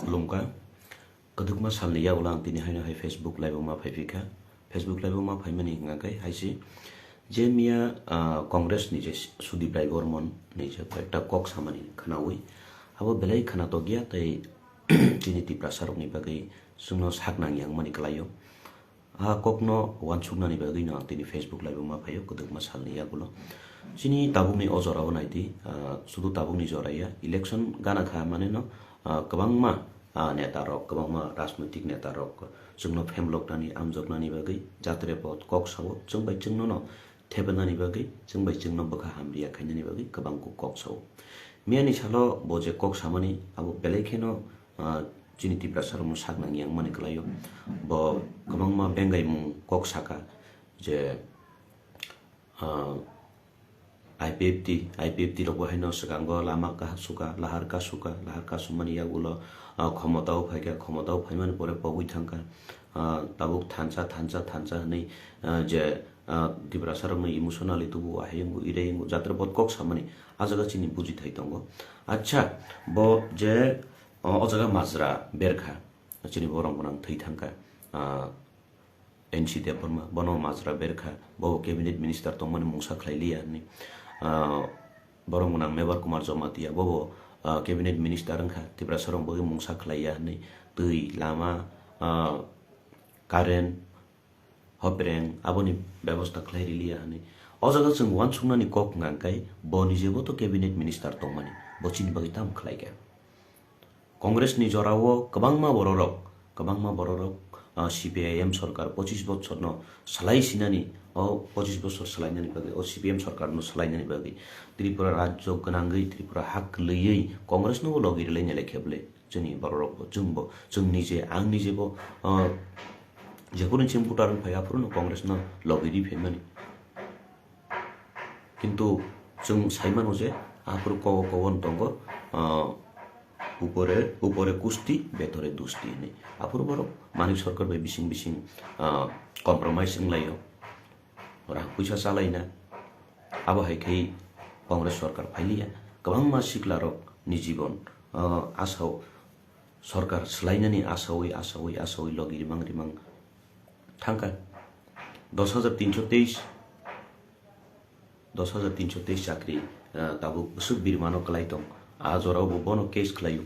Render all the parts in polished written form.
खुलुमका कदुकमा सालनि यावला आं दिनै हाय फेसबुक लाइव मा फाइफिखा फेसबुक लाइव मा फाइमानि हिंगाखै हायसि जे मिया कांग्रेस नि जे सुदीप राय बर्मन नि जे एकटा कक सामानि खनावै हाबो बेलाय खना तो गया तै दिनै तिप्रा सारकनि बागै जोंनो सागनांगि आं मानि कलायो आ ककनो वानसुकनानि बागै न दिनै फेसबुक लाइव मा फाइयो कदुकमा सालनि यागुलो सिनि ताबुकनि अजराव नायदि सुदु ताबुकनि जराया इलेक्शन गाना खा माने न गोबांमा नेता रक गोबांमा राजनैतिक नेता रक जोंनो फेमलकनानि आमजगनानि बागै जात्रे पद कक सावो जों बाय जोंनो न थेबनानि बागै जों बाय जोंनो बखा हामरिया खायनानि बागै गोबांखौ कक सावो मियानि सालो बजे कक सामानि आबो बेलेखेनो जिनि तिप्रा सारमु सागनांगि आं माने कलायो ब गोबांमा बेंगाय मु कक साका जे IPFT रो बहायनो सगांगो लामा का सुका लाहार का सुमानि यागुलो क्षमताव फाइमान परे पगुइ थांका ताबुक थानसा नै जे तिप्रा सारमु इमोशनली तुबु आहेंगु इरेंगु जात्रा बद कक सामानि आजगा चिनि बुजि थाइ दंगो अच्छा ब जे अजगा माजरा बेरखा चिनि बरंगनां थै थांका NC देपरमा बनो माजरा बेरखा बो कैबिनेट मिनिस्टर तो मन मुसा खलाइलिया नि बरंगनां मेबर कुमार जमातिया बो कैबिनेट मिनिस्टर अंखा तिप्रा सरम बो मुसा खलाइया नि दै लामा कारेन्ट हपरें आबोनि व्यवस्था खलाइलिया नि अजगा जों वान सुंनानि कक गांकाय बनि जेबो तो कैबिनेट मिनिस्टर तो मानि बचिनि बगै ताम खलाइगा कांग्रेस नि जरावो गोबांमा बररक CPIM सरकार 25 बछर न सलाइसिनानि 25 बछर सलाइनानि बागै CPM सरकार न सलाइनानि बागै त्रिपुरा राज्य गनांगै त्रिपुरा हक लैयै कांग्रेस नो लगिर लैने लेखेबले जोंनि बररक जों निजे आं निजेबो जेकुन चिम पुटार फायाफोर न कांग्रेस न लगिरि फेमानि किन्तु जों साइमानो जे आफोर कवन दंगो ऊपरे कुस्ती बेतरे दुस्ती ने आफुर बरो मानिक सरकार बे बिसिं कम्प्रोमाइज लायो रां पैसा चालायना अब हायखै कांग्रेस सरकार फाइलिया गोबां मा सिख्लारक नि जीवन आसाव सरकार सलायनानि आसावै लगिरि रिमां थांका 10,323 चाकरी ताबु सुख बिरमानो कलाइतों आजराव बनो केस खलायो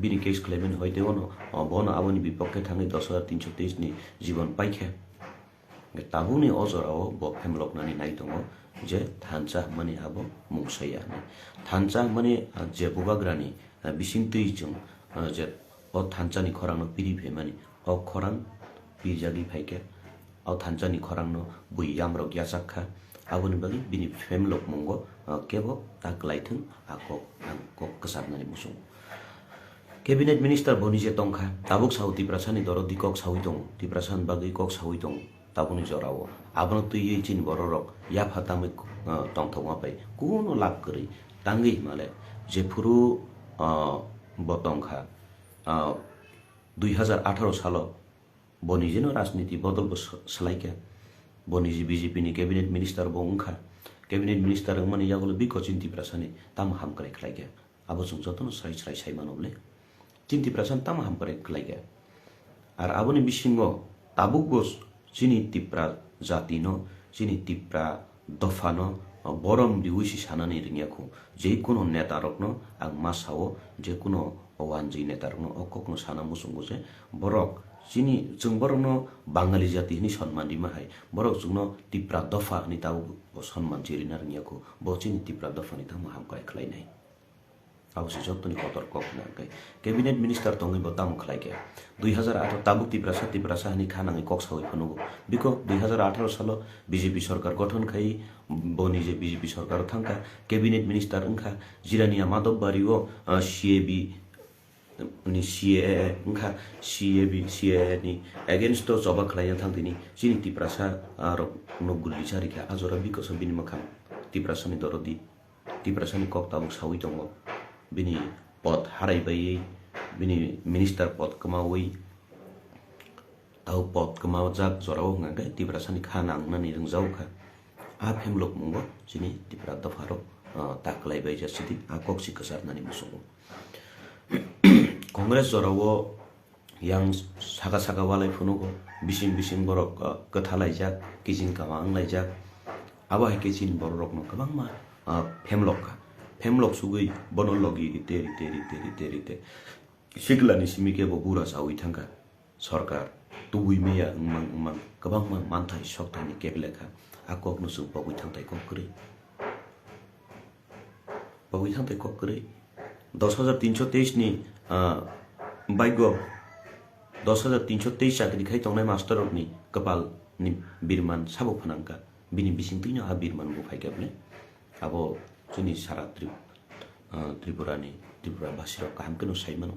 बिनि केस खलायमेन होइते बनो बनो आबोनि विपक्षे थाङै 10,323 नि जीवन पाइखे ताबुनि अजराव ब फेमलकनानि नाइदोंगो जे थानसा माने आबो मुंसाया ने थानसा माने जे बुबाग्रानि बिसिं तैजों जे थानसानि खरांनो पिरि फेमानि खरां पिजागि फाइके थानसानि खरांनो बुयामरो ग्यासाखा आबोनि बागै बिनि फेमलक मंगो केबो ताकलाइथों आको कसाबनानि मुसुं कैबिनेट मिनिस्टर बनि जे तंखा ताबुक साउ तिप्रासानि दरदि कक साउइ दं तिप्रासान बागै कक साउइ दं ताबुनि जराव आबन तुयै चिन बररक या फातामै तंथौमा पाइ कुनो लाभ करै तांगै माले जे फुरु बतंखा 2018 साल बनि जेनो राजनीति बदल सलाइका बनि जे बीजेपी नि कैबिनेट मिनिस्टर बंखा कैबिनेट मिनिस्टर माने यागुलो बिको चिन्ति प्रासानि ताम हाम करे खलाइगा अब जों जतन स्राय साइमानोबले चिन्ति प्रासान ताम हाम करे खलाइगा आर आबोनि बिसिंगो ताबुक बस चिनि तिप्रा जाति न चिनि तिप्रा दफा न बरम दिउसि सानानि रिंयाखौ जे कुनो नेता रक्नो आं मासावो जे कुनो वानजि नेता रक्नो अककनो साना मुसुंगो जे बरक चिनि जों बरनो बाङाली जातिनि सन्मान दिमाहाय बरक जोंनो तिप्रा दफा नि ताबु सन्मान जिरिना रिंयाखौ बचिनि तिप्रा दफा नि ताम हाम करे खलाइनाय आवसे जतनि कतर कखना कैबिनेट मिनिस्टर तंगै बताम खलाइके 2018 ताबुक तिप्रासा नि खानाङै कक्स होइ फनुगो बिको 2018 साल बीजेपी सरकार गठन खाइ बनि जे बीजेपी सरकार थांका कैबिनेट मिनिस्टर अंखा जिरानिया माधवबारीओ CAB नि CAA अंखा CAA नि अगेंस्ट तो जबा खलायना थांदिनि चिनि तिप्रासा र नो गुल्ली चारिका आजरा बिको छ बिनि मखाम तिप्रासानि दरदि तिप्रासानि कक ताबुक साउइ दंगो बिनि पद हाराइबायै बिनि मिनिस्टर पद कमावै ताउ पद कमाव जाक जराव हंगा तिप्रासानि खानांनानि रंजावखा आ फेमलक मंगो चिनि तिप्रा दफारो ताकलाइबाय जासिदि आ कक्सि कसारनानि मुसुंगो Congress Zorowo yang saka walai funugo bising borok kethalajak kijing kawang laijak aba kijing borok no kabang ma femlok sugui bonologi teri te siglani simike bo bura sawi thangka sarkar tubui meya mang kabang ma manthai soktani kebleka akok no sung pogui thangtai kokri 10,323 ni baiggo 10,323 sakri khai tongnai master ni kapal ni birman sabo phanangka bini bisingtino a birman bo phaikable abo chuni sara tripura basiro kaham keno saimano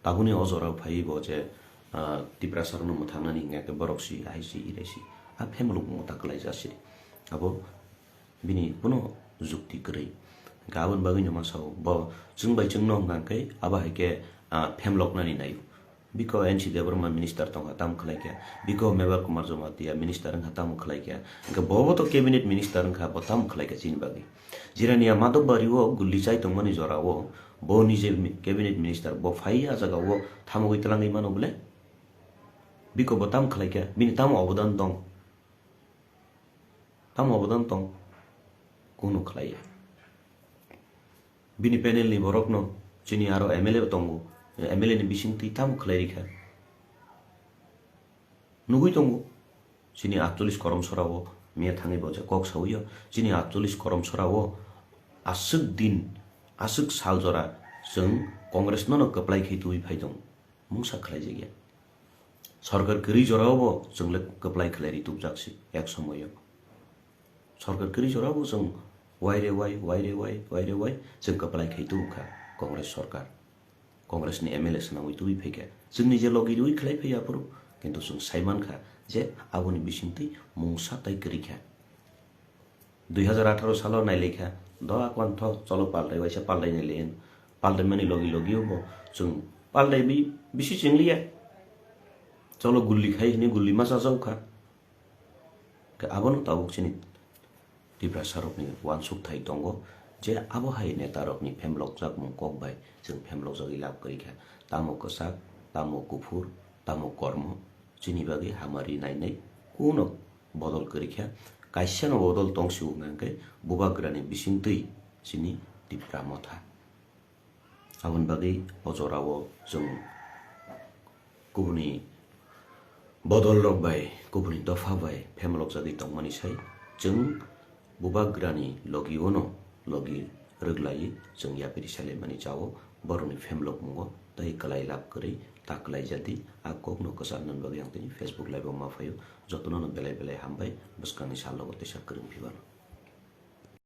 tabuni ozora phai bo je tripura sarno muthangani ngake boroksi aisi iresi a femluk mutaklai jasiri abo bini puno zukti krai gabon bagin ma saw bo jingbai jingno ngangkai aba heke femlok nani nayu biko NC Development Minister tong hatam khlai kya biko Mewar Kumar Jomatia Minister ng hatam khlai kya ga bobo to cabinet minister ng hatam khlai kya chin bagi jirania madop bariwo gulli chai tong mani jorawo bo nije cabinet minister bo phai a jaga wo thamogoi talangai mano bole biko botam khlai kya bini tam obodan tong kuno khlai bini panel ni borokno chini aro MLA tongo MLA ni bising ti tam khlai kha nugui tongo chini 48 korom sorawo mia thangi boja kok sauyo chini 48 korom sorawo asuk sal jora jeng congress no kaplai khei tui phai dong mungsa khlai jegya sarkar gri jorawo jengle kaplai khlai tu jaksi ek samoyo sarkar gri jorawo jeng waire wai jeng kaplai khei tu kha congress sarkar congress ni MLA sana ui tui phai kha jengni je logi ui khlai phai apuru kintu jeng saiman kha je aboni bisingti mungsa tai kri kha 2018 साल नाइ लेखा दवा कन्थ चलो पाल्दै वैसे पाल्दै नै लेन पाल्दै मनि लगी हो जों पाल्दै बिसि चिंगलिया चलो गुल्ली खाइ नि गुल्ली मा जाजौ खा के आबन ताबुक चिनि तिब्रा सारकनि वानसुक थाइ दंगो जे आबो हाइ नेता रकनि फेमलक जाक मु कक बाय जों फेमलक जगि लाभ करिखा तामो कसाक तामो कुफुर तामो कर्म चिनि बागि हामारि नाइनै कुनो बदल करिखा kaisang bodol tongsi ngangkai bubagrani bisingtui sini tipra motha abon bagi ojorawo jong kubuni bodol rok bai kubuni dofa bai femlok jagi tongmani sai jeng bubagrani logi ono logi reglai jeng yapiri sale mani jawo boroni femlok mungo tai kalai lap kari taklai jati akok no kasanan bagi yang tini Facebook live ma fayo jotono no belai hambai buskani salo gote sakring pibano